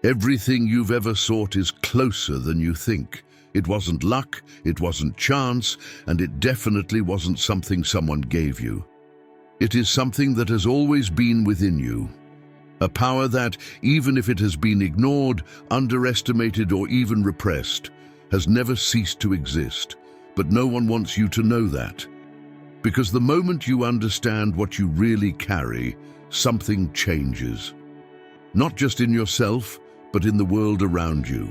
Everything you've ever sought is closer than you think. It wasn't luck, it wasn't chance, and it definitely wasn't something someone gave you. It is something that has always been within you. A power that, even if it has been ignored, underestimated, or even repressed, has never ceased to exist. But no one wants you to know that. Because the moment you understand what you really carry, something changes. Not just in yourself, but in the world around you.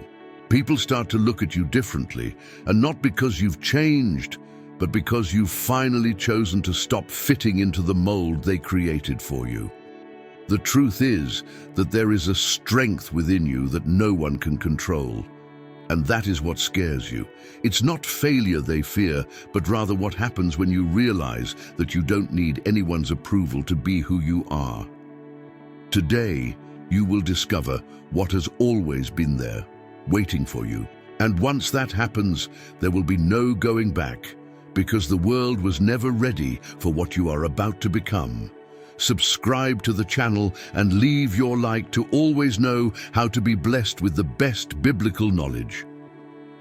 People start to look at you differently, and not because you've changed, but because you've finally chosen to stop fitting into the mold they created for you. The truth is that there is a strength within you that no one can control. And that is what scares you. It's not failure they fear, but rather what happens when you realize that you don't need anyone's approval to be who you are. Today, you will discover what has always been there, waiting for you. And once that happens, there will be no going back, because the world was never ready for what you are about to become. Subscribe to the channel and leave your like to always know how to be blessed with the best biblical knowledge.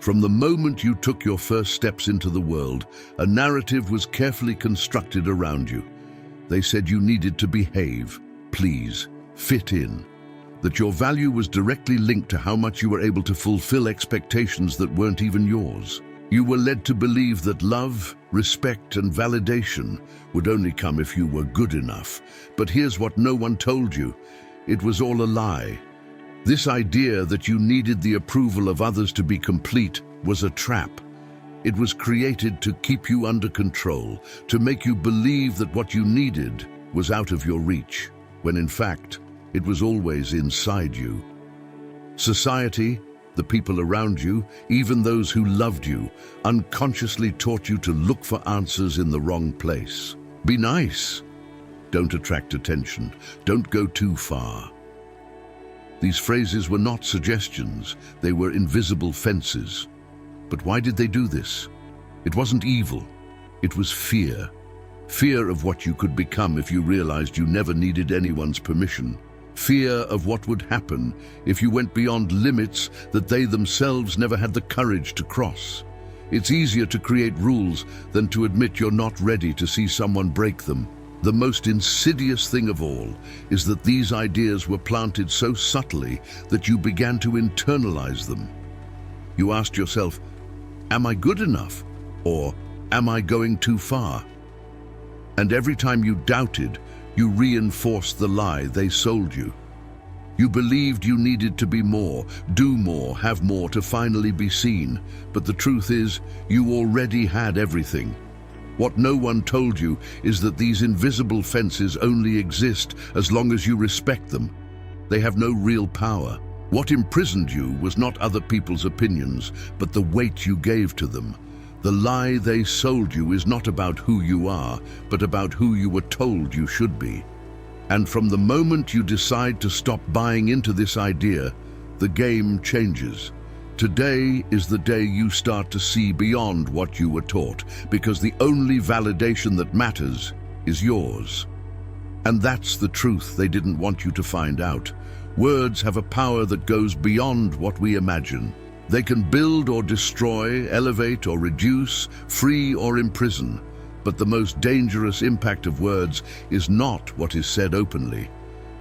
From the moment you took your first steps into the world, a narrative was carefully constructed around you. They said you needed to behave, please, fit in. That your value was directly linked to how much you were able to fulfill expectations that weren't even yours. You were led to believe that love, respect, and validation would only come if you were good enough. But here's what no one told you. It was all a lie. This idea that you needed the approval of others to be complete was a trap. It was created to keep you under control, to make you believe that what you needed was out of your reach, when in fact, it was always inside you. Society, the people around you, even those who loved you, unconsciously taught you to look for answers in the wrong place. Be nice. Don't attract attention. Don't go too far. These phrases were not suggestions, they were invisible fences. But why did they do this? It wasn't evil. It was fear. Fear of what you could become if you realized you never needed anyone's permission. Fear of what would happen if you went beyond limits that they themselves never had the courage to cross. It's easier to create rules than to admit you're not ready to see someone break them. The most insidious thing of all is that these ideas were planted so subtly that you began to internalize them. You asked yourself, am I good enough? Or am I going too far? And every time you doubted, you reinforced the lie they sold you. You believed you needed to be more, do more, have more to finally be seen. But the truth is, you already had everything. What no one told you is that these invisible fences only exist as long as you respect them. They have no real power. What imprisoned you was not other people's opinions, but the weight you gave to them. The lie they sold you is not about who you are, but about who you were told you should be. And from the moment you decide to stop buying into this idea, the game changes. Today is the day you start to see beyond what you were taught, because the only validation that matters is yours. And that's the truth they didn't want you to find out. Words have a power that goes beyond what we imagine. They can build or destroy, elevate or reduce, free or imprison. But the most dangerous impact of words is not what is said openly.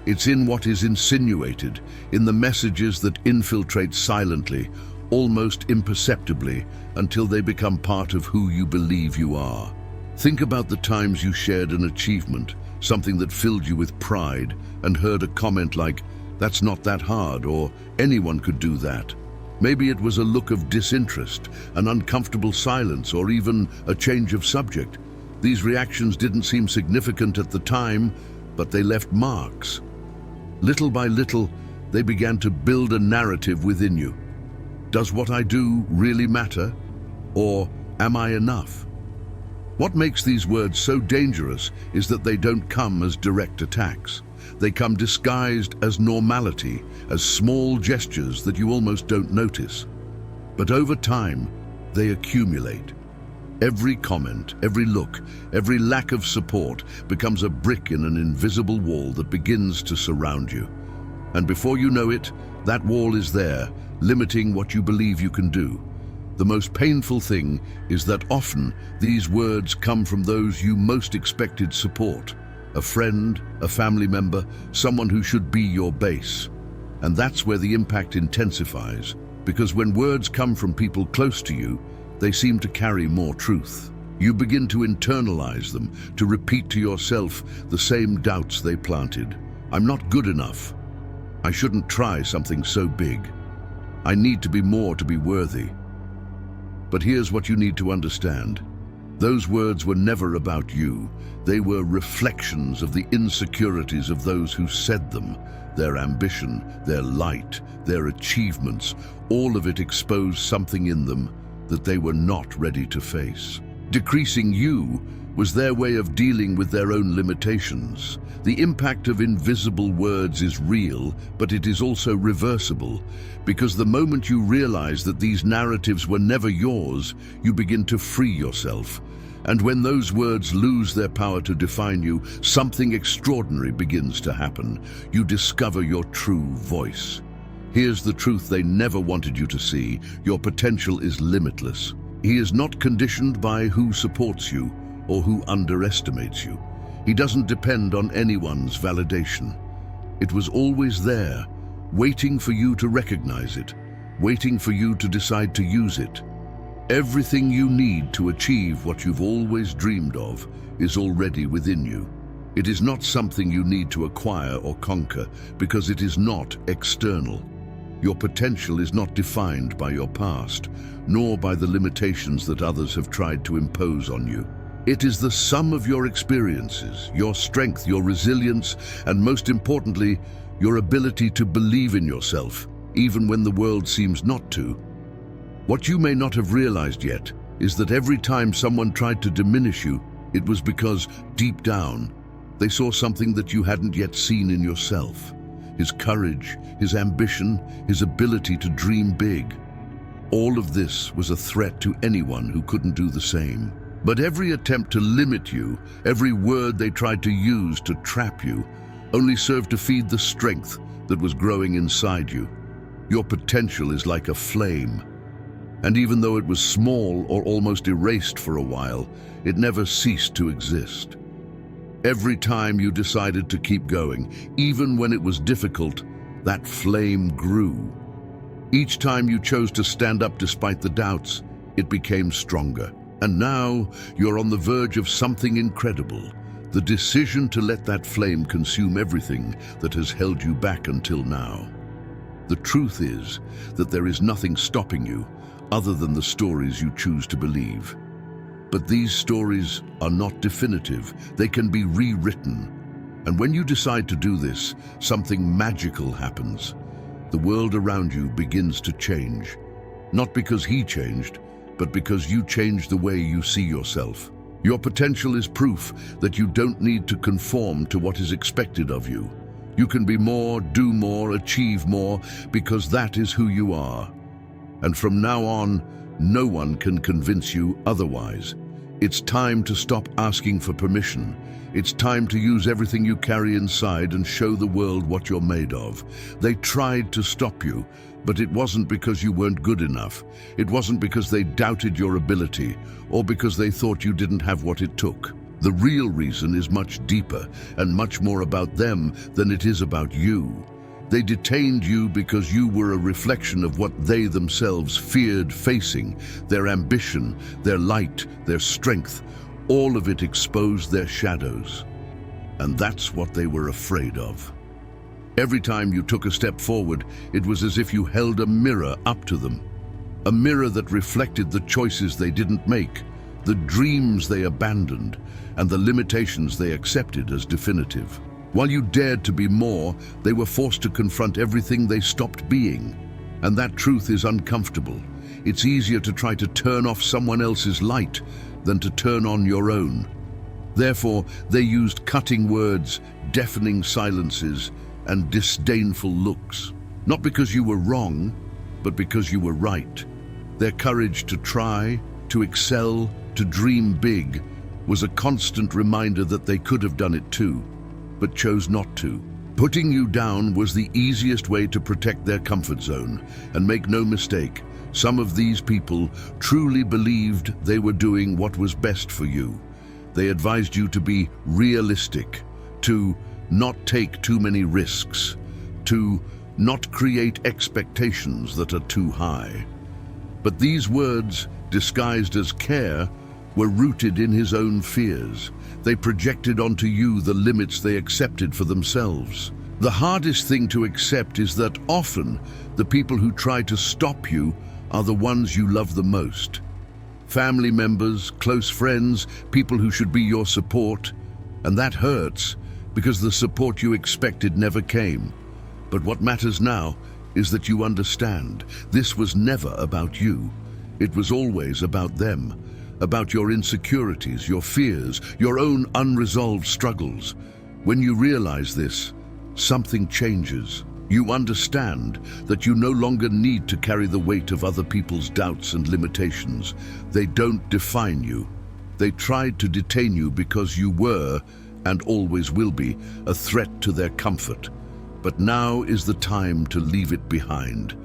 It's in what is insinuated, in the messages that infiltrate silently, almost imperceptibly, until they become part of who you believe you are. Think about the times you shared an achievement, something that filled you with pride, and heard a comment like, "That's not that hard," or "Anyone could do that." Maybe it was a look of disinterest, an uncomfortable silence, or even a change of subject. These reactions didn't seem significant at the time, but they left marks. Little by little, they began to build a narrative within you. Does what I do really matter? Or am I enough? What makes these words so dangerous is that they don't come as direct attacks. They come disguised as normality, as small gestures that you almost don't notice. But over time, they accumulate. Every comment, every look, every lack of support becomes a brick in an invisible wall that begins to surround you. And before you know it, That wall is there, limiting what you believe you can do. The most painful thing is that often these words come from those you most expected support. A friend, a family member, someone who should be your base. And that's where the impact intensifies, because when words come from people close to you, they seem to carry more truth. You begin to internalize them, to repeat to yourself the same doubts they planted. I'm not good enough. I shouldn't try something so big. I need to be more to be worthy. But here's what you need to understand. Those words were never about you. They were reflections of the insecurities of those who said them. Their ambition, their light, their achievements, all of it exposed something in them that they were not ready to face. Decreasing you was their way of dealing with their own limitations. The impact of invisible words is real, but it is also reversible, because the moment you realize that these narratives were never yours, you begin to free yourself. And when those words lose their power to define you, something extraordinary begins to happen. You discover your true voice. Here's the truth they never wanted you to see. Your potential is limitless. He is not conditioned by who supports you or who underestimates you. He doesn't depend on anyone's validation. It was always there, waiting for you to recognize it, waiting for you to decide to use it. Everything you need to achieve what you've always dreamed of is already within you. It is not something you need to acquire or conquer, because it is not external. Your potential is not defined by your past, nor by the limitations that others have tried to impose on you. It is the sum of your experiences, your strength, your resilience, and most importantly, your ability to believe in yourself, even when the world seems not to. What you may not have realized yet is that every time someone tried to diminish you, it was because, deep down, they saw something that you hadn't yet seen in yourself. His courage, his ambition, his ability to dream big. All of this was a threat to anyone who couldn't do the same. But every attempt to limit you, every word they tried to use to trap you, only served to feed the strength that was growing inside you. Your potential is like a flame. And even though it was small or almost erased for a while, it never ceased to exist. Every time you decided to keep going, even when it was difficult, that flame grew. Each time you chose to stand up despite the doubts, it became stronger. And now you're on the verge of something incredible, the decision to let that flame consume everything that has held you back until now. The truth is that there is nothing stopping you other than the stories you choose to believe. But these stories are not definitive. They can be rewritten. And when you decide to do this, something magical happens. The world around you begins to change. Not because he changed, but because you changed the way you see yourself. Your potential is proof that you don't need to conform to what is expected of you. You can be more, do more, achieve more, because that is who you are. And from now on, no one can convince you otherwise. It's time to stop asking for permission. It's time to use everything you carry inside and show the world what you're made of. They tried to stop you, but it wasn't because you weren't good enough. It wasn't because they doubted your ability or because they thought you didn't have what it took. The real reason is much deeper and much more about them than it is about you. They detained you because you were a reflection of what they themselves feared facing, their ambition, their light, their strength. All of it exposed their shadows. And that's what they were afraid of. Every time you took a step forward, it was as if you held a mirror up to them. A mirror that reflected the choices they didn't make, the dreams they abandoned, and the limitations they accepted as definitive. While you dared to be more, they were forced to confront everything they stopped being. And that truth is uncomfortable. It's easier to try to turn off someone else's light than to turn on your own. Therefore, they used cutting words, deafening silences, and disdainful looks. Not because you were wrong, but because you were right. Their courage to try, to excel, to dream big, was a constant reminder that they could have done it too, but chose not to. Putting you down was the easiest way to protect their comfort zone. And make no mistake, some of these people truly believed they were doing what was best for you. They advised you to be realistic, to not take too many risks, to not create expectations that are too high. But these words, disguised as care, were rooted in his own fears. They projected onto you the limits they accepted for themselves. The hardest thing to accept is that often the people who try to stop you are the ones you love the most. Family members, close friends, people who should be your support. And that hurts because the support you expected never came. But what matters now is that you understand this was never about you. It was always about them, about your insecurities, your fears, your own unresolved struggles. When you realize this, something changes. You understand that you no longer need to carry the weight of other people's doubts and limitations. They don't define you. They tried to detain you because you were, and always will be, a threat to their comfort. But now is the time to leave it behind.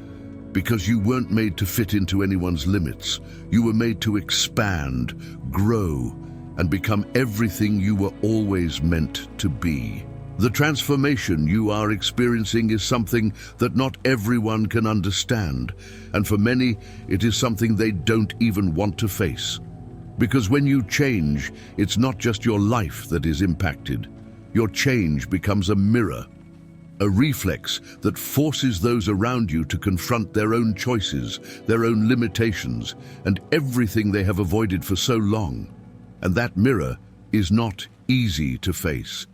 Because you weren't made to fit into anyone's limits. You were made to expand, grow, and become everything you were always meant to be. The transformation you are experiencing is something that not everyone can understand, and for many, it is something they don't even want to face. Because when you change, it's not just your life that is impacted. Your change becomes a mirror, a reflex that forces those around you to confront their own choices, their own limitations, and everything they have avoided for so long. And that mirror is not easy to face.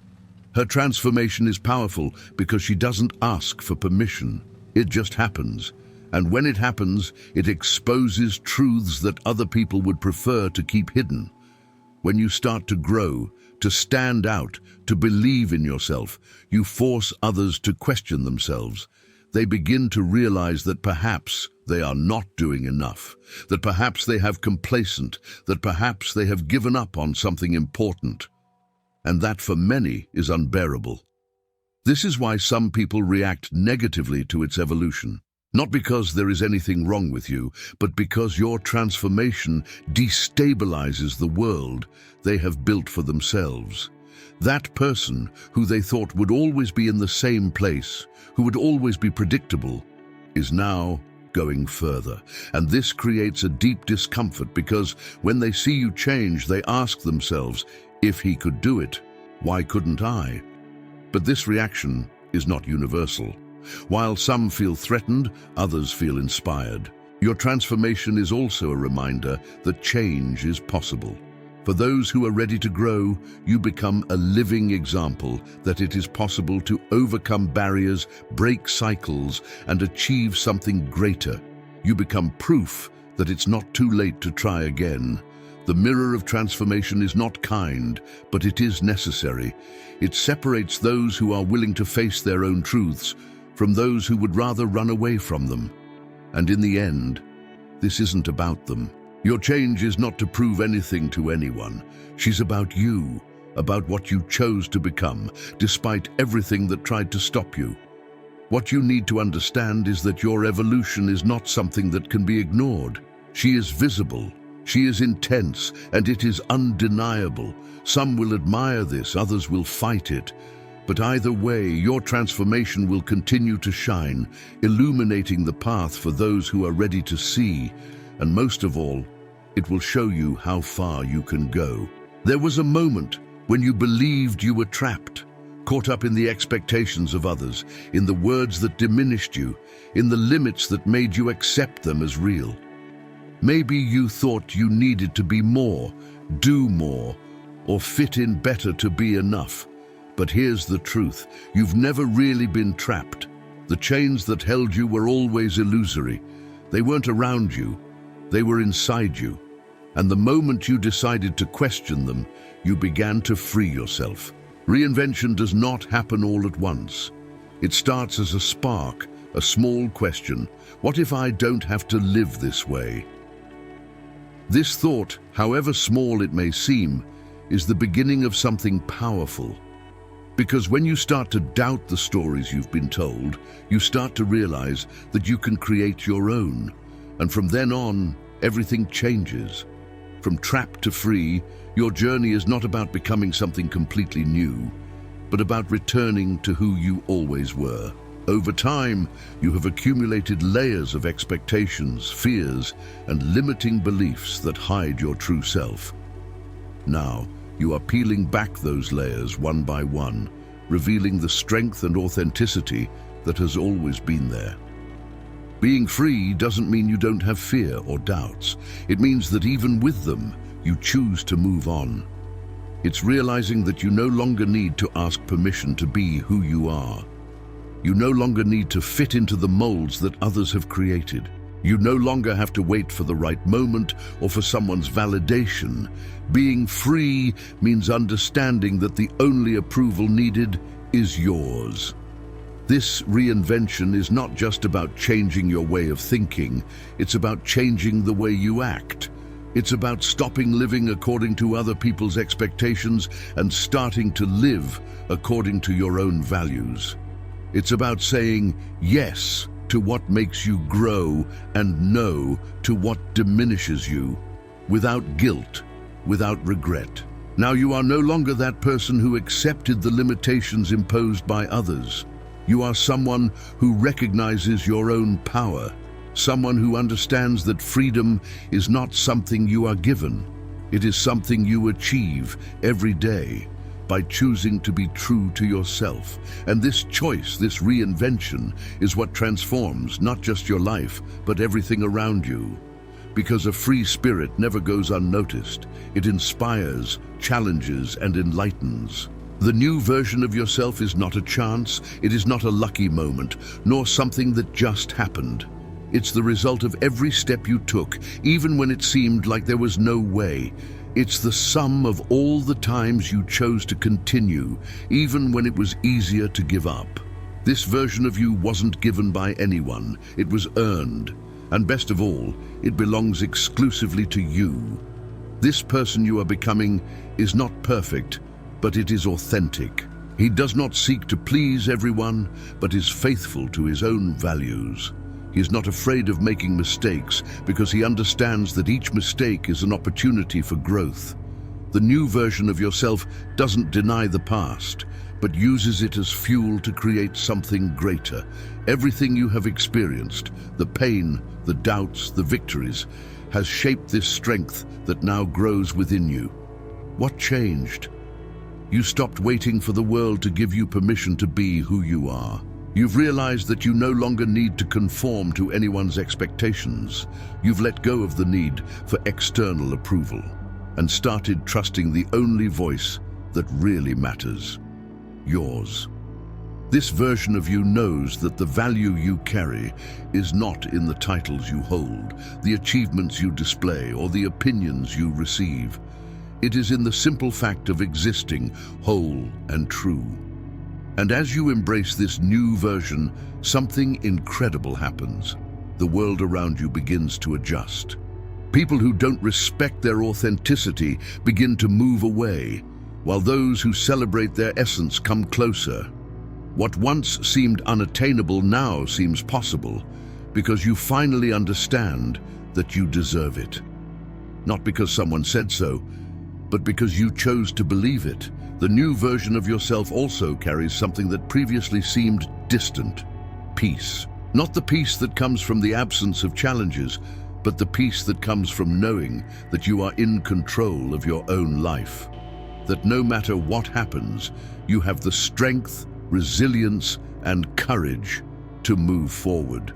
Her transformation is powerful because she doesn't ask for permission. It just happens. And when it happens, it exposes truths that other people would prefer to keep hidden. When you start to grow, to stand out, to believe in yourself, you force others to question themselves. They begin to realize that perhaps they are not doing enough, that perhaps they have complacent, that perhaps they have given up on something important. And that for many is unbearable. This is why some people react negatively to its evolution. Not because there is anything wrong with you, but because your transformation destabilizes the world they have built for themselves. That person who they thought would always be in the same place, who would always be predictable, is now going further. And this creates a deep discomfort because when they see you change, they ask themselves, if he could do it, why couldn't I? But this reaction is not universal. While some feel threatened, others feel inspired. Your transformation is also a reminder that change is possible. For those who are ready to grow, you become a living example that it is possible to overcome barriers, break cycles, and achieve something greater. You become proof that it's not too late to try again. The mirror of transformation is not kind, but it is necessary. It separates those who are willing to face their own truths from those who would rather run away from them. And in the end, this isn't about them. Your change is not to prove anything to anyone. She's about you, about what you chose to become, despite everything that tried to stop you. What you need to understand is that your evolution is not something that can be ignored. She is visible. She is intense, and it is undeniable. Some will admire this, others will fight it. But either way, your transformation will continue to shine, illuminating the path for those who are ready to see. And most of all, it will show you how far you can go. There was a moment when you believed you were trapped, caught up in the expectations of others, in the words that diminished you, in the limits that made you accept them as real. Maybe you thought you needed to be more, do more, or fit in better to be enough. But here's the truth. You've never really been trapped. The chains that held you were always illusory. They weren't around you. They were inside you. And the moment you decided to question them, you began to free yourself. Reinvention does not happen all at once. It starts as a spark, a small question. What if I don't have to live this way? This thought, however small it may seem, is the beginning of something powerful. Because when you start to doubt the stories you've been told, you start to realize that you can create your own. And from then on, everything changes. From trapped to free, your journey is not about becoming something completely new, but about returning to who you always were. Over time, you have accumulated layers of expectations, fears, and limiting beliefs that hide your true self. Now, you are peeling back those layers one by one, revealing the strength and authenticity that has always been there. Being free doesn't mean you don't have fear or doubts. It means that even with them, you choose to move on. It's realizing that you no longer need to ask permission to be who you are. You no longer need to fit into the molds that others have created. You no longer have to wait for the right moment or for someone's validation. Being free means understanding that the only approval needed is yours. This reinvention is not just about changing your way of thinking, it's about changing the way you act. It's about stopping living according to other people's expectations and starting to live according to your own values. It's about saying yes to what makes you grow and no to what diminishes you, without guilt, without regret. Now you are no longer that person who accepted the limitations imposed by others. You are someone who recognizes your own power, someone who understands that freedom is not something you are given. It is something you achieve every day by choosing to be true to yourself. And this choice, this reinvention, is what transforms not just your life, but everything around you. Because a free spirit never goes unnoticed. It inspires, challenges, and enlightens. The new version of yourself is not a chance, it is not a lucky moment, nor something that just happened. It's the result of every step you took, even when it seemed like there was no way. It's the sum of all the times you chose to continue, even when it was easier to give up. This version of you wasn't given by anyone, it was earned. And best of all, it belongs exclusively to you. This person you are becoming is not perfect, but it is authentic. He does not seek to please everyone, but is faithful to his own values. He is not afraid of making mistakes because he understands that each mistake is an opportunity for growth. The new version of yourself doesn't deny the past, but uses it as fuel to create something greater. Everything you have experienced, the pain, the doubts, the victories, has shaped this strength that now grows within you. What changed? You stopped waiting for the world to give you permission to be who you are. You've realized that you no longer need to conform to anyone's expectations. You've let go of the need for external approval and started trusting the only voice that really matters, yours. This version of you knows that the value you carry is not in the titles you hold, the achievements you display, or the opinions you receive. It is in the simple fact of existing whole and true. And as you embrace this new version, something incredible happens. The world around you begins to adjust. People who don't respect their authenticity begin to move away, while those who celebrate their essence come closer. What once seemed unattainable now seems possible, because you finally understand that you deserve it. Not because someone said so, but because you chose to believe it. The new version of yourself also carries something that previously seemed distant: peace. Not the peace that comes from the absence of challenges, but the peace that comes from knowing that you are in control of your own life. That no matter what happens, you have the strength, resilience, and courage to move forward.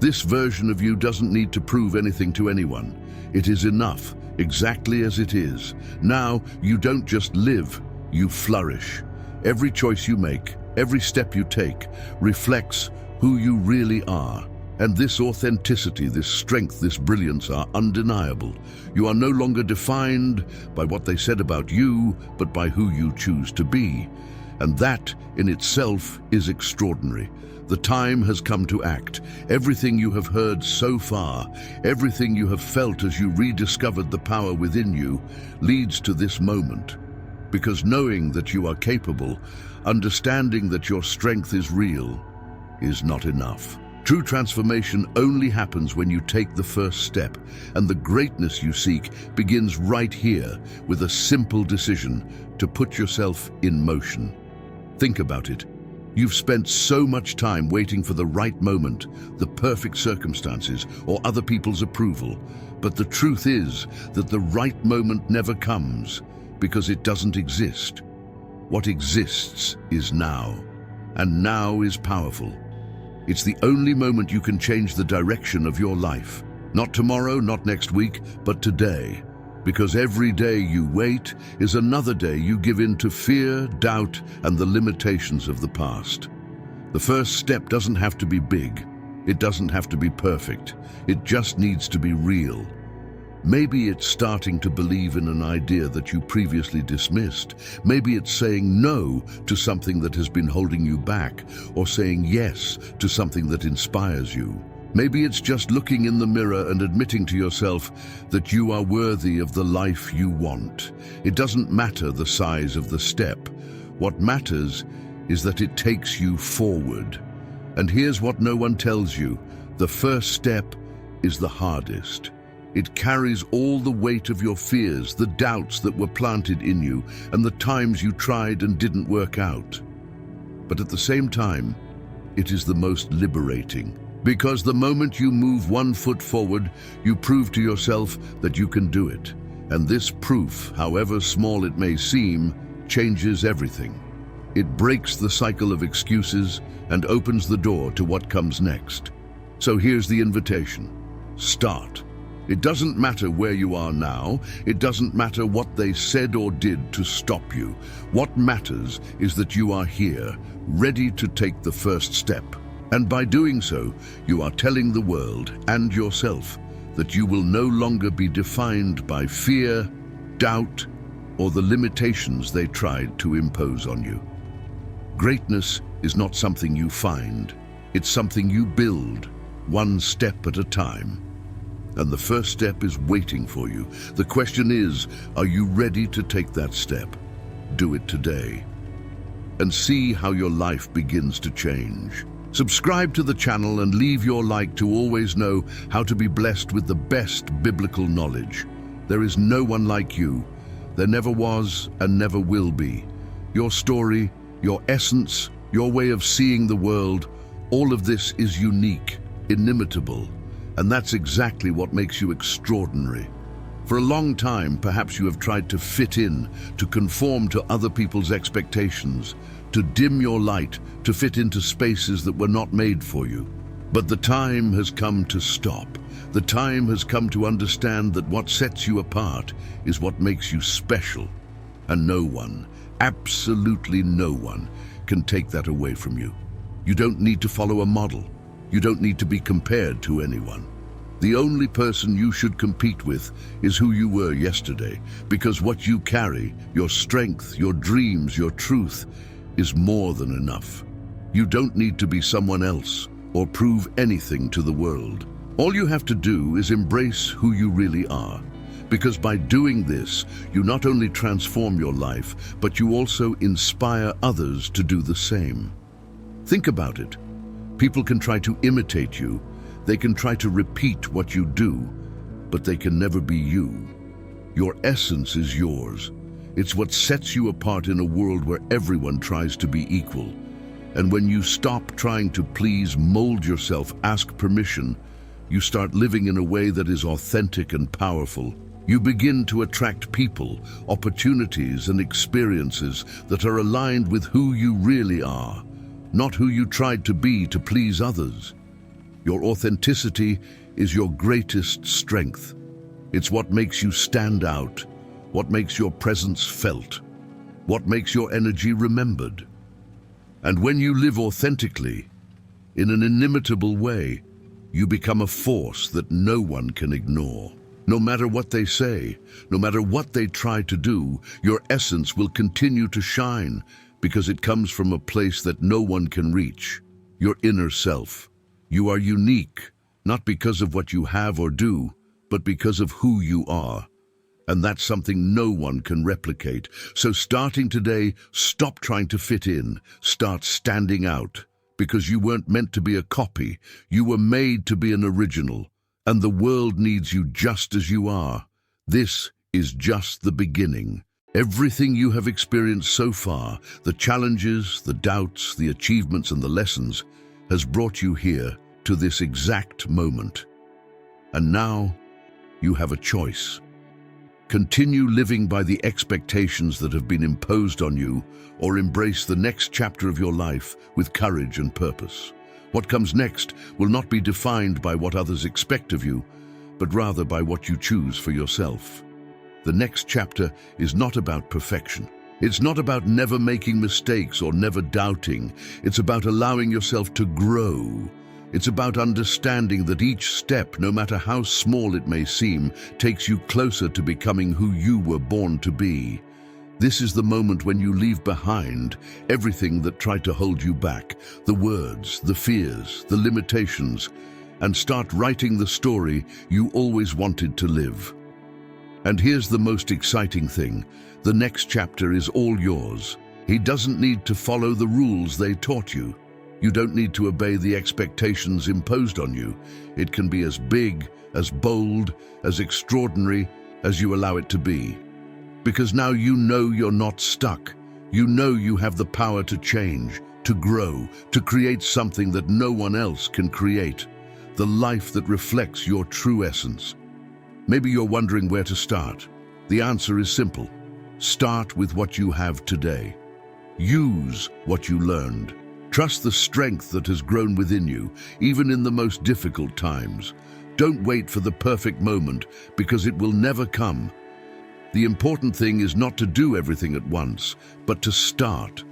This version of you doesn't need to prove anything to anyone. It is enough, exactly as it is. Now, you don't just live, you flourish. Every choice you make, every step you take, reflects who you really are. And this authenticity, this strength, this brilliance are undeniable. You are no longer defined by what they said about you, but by who you choose to be. And that, in itself, is extraordinary. The time has come to act. Everything you have heard so far, everything you have felt as you rediscovered the power within you, leads to this moment. Because knowing that you are capable, understanding that your strength is real, is not enough. True transformation only happens when you take the first step, and the greatness you seek begins right here with a simple decision to put yourself in motion. Think about it. You've spent so much time waiting for the right moment, the perfect circumstances, or other people's approval. But the truth is that the right moment never comes, because it doesn't exist. What exists is now, and now is powerful. It's the only moment you can change the direction of your life. Not tomorrow, not next week, but today. Because every day you wait is another day you give in to fear, doubt, and the limitations of the past. The first step doesn't have to be big. It doesn't have to be perfect. It just needs to be real. Maybe it's starting to believe in an idea that you previously dismissed. Maybe it's saying no to something that has been holding you back, or saying yes to something that inspires you. Maybe it's just looking in the mirror and admitting to yourself that you are worthy of the life you want. It doesn't matter the size of the step. What matters is that it takes you forward. And here's what no one tells you. The first step is the hardest. It carries all the weight of your fears, the doubts that were planted in you, and the times you tried and didn't work out. But at the same time, it is the most liberating. Because the moment you move one foot forward, you prove to yourself that you can do it. And this proof, however small it may seem, changes everything. It breaks the cycle of excuses and opens the door to what comes next. So here's the invitation. Start. It doesn't matter where you are now. It doesn't matter what they said or did to stop you. What matters is that you are here, ready to take the first step. And by doing so, you are telling the world and yourself that you will no longer be defined by fear, doubt, or the limitations they tried to impose on you. Greatness is not something you find. It's something you build, one step at a time. And the first step is waiting for you. The question is, are you ready to take that step? Do it today. And see how your life begins to change. Subscribe to the channel and leave your like to always know how to be blessed with the best biblical knowledge. There is no one like you. There never was and never will be. Your story, your essence, your way of seeing the world, all of this is unique, inimitable, and that's exactly what makes you extraordinary. For a long time, perhaps you have tried to fit in, to conform to other people's expectations, to dim your light, to fit into spaces that were not made for you. But the time has come to stop. The time has come to understand that what sets you apart is what makes you special. And no one, absolutely no one, can take that away from you. You don't need to follow a model. You don't need to be compared to anyone. The only person you should compete with is who you were yesterday, because what you carry, your strength, your dreams, your truth, is more than enough. You don't need to be someone else or prove anything to the world. All you have to do is embrace who you really are, because by doing this, you not only transform your life, but you also inspire others to do the same. Think about it. People can try to imitate you. They can try to repeat what you do, but they can never be you. Your essence is yours. It's what sets you apart in a world where everyone tries to be equal. And when you stop trying to please, mold yourself, ask permission, you start living in a way that is authentic and powerful. You begin to attract people, opportunities, and experiences that are aligned with who you really are, not who you tried to be to please others. Your authenticity is your greatest strength. It's what makes you stand out, what makes your presence felt, what makes your energy remembered. And when you live authentically, in an inimitable way, you become a force that no one can ignore. No matter what they say, no matter what they try to do, your essence will continue to shine because it comes from a place that no one can reach, your inner self. You are unique, not because of what you have or do, but because of who you are. And that's something no one can replicate. So starting today, stop trying to fit in. Start standing out. Because you weren't meant to be a copy. You were made to be an original. And the world needs you just as you are. This is just the beginning. Everything you have experienced so far, the challenges, the doubts, the achievements and the lessons, has brought you here to this exact moment. And now, you have a choice. Continue living by the expectations that have been imposed on you, or embrace the next chapter of your life with courage and purpose. What comes next will not be defined by what others expect of you, but rather by what you choose for yourself. The next chapter is not about perfection. It's not about never making mistakes or never doubting. It's about allowing yourself to grow. It's about understanding that each step, no matter how small it may seem, takes you closer to becoming who you were born to be. This is the moment when you leave behind everything that tried to hold you back, the words, the fears, the limitations, and start writing the story you always wanted to live. And here's the most exciting thing. The next chapter is all yours. He doesn't need to follow the rules they taught you. You don't need to obey the expectations imposed on you. It can be as big, as bold, as extraordinary as you allow it to be. Because now you know you're not stuck. You know you have the power to change, to grow, to create something that no one else can create. The life that reflects your true essence. Maybe you're wondering where to start. The answer is simple. Start with what you have today. Use what you learned. Trust the strength that has grown within you, even in the most difficult times. Don't wait for the perfect moment, because it will never come. The important thing is not to do everything at once, but to start.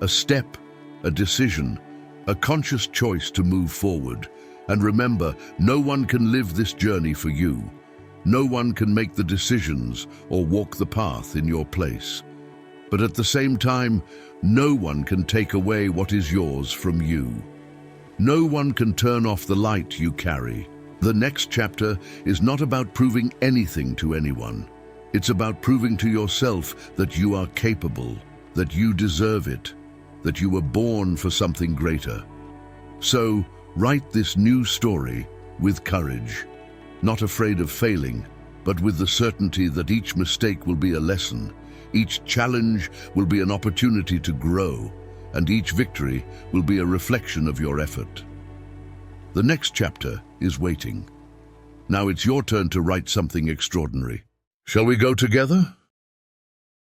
A step, a decision, a conscious choice to move forward. And remember, no one can live this journey for you. No one can make the decisions or walk the path in your place. But at the same time, no one can take away what is yours from you. No one can turn off the light you carry. The next chapter is not about proving anything to anyone. It's about proving to yourself that you are capable, that you deserve it, that you were born for something greater. So, write this new story with courage, not afraid of failing, but with the certainty that each mistake will be a lesson. Each challenge will be an opportunity to grow, and each victory will be a reflection of your effort. The next chapter is waiting. Now it's your turn to write something extraordinary. Shall we go together?